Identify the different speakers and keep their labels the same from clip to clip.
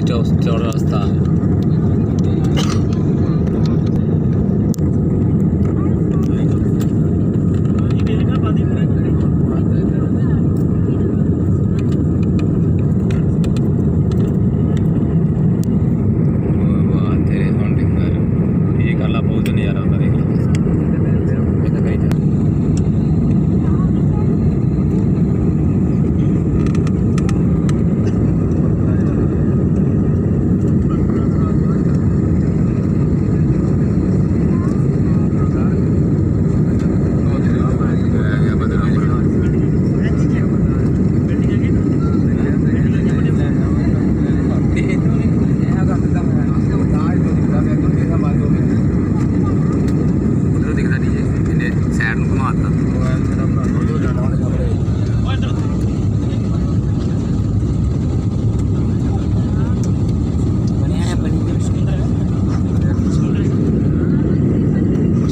Speaker 1: चौड़ा रास्ता है।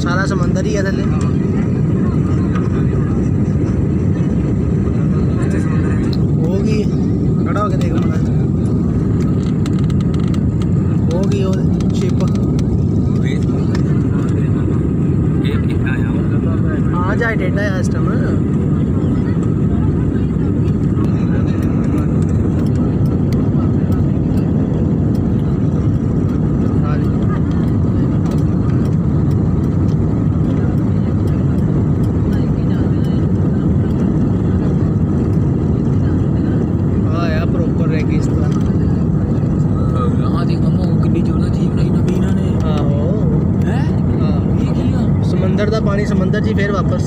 Speaker 2: सारा समंदर ही है थले। होगी खड़ा होके देख मुड़ा होगी वो शिप। हाँ जाए टेढ़ा है इस टाइम। समंदर दा पानी समंदर जी फिर वापस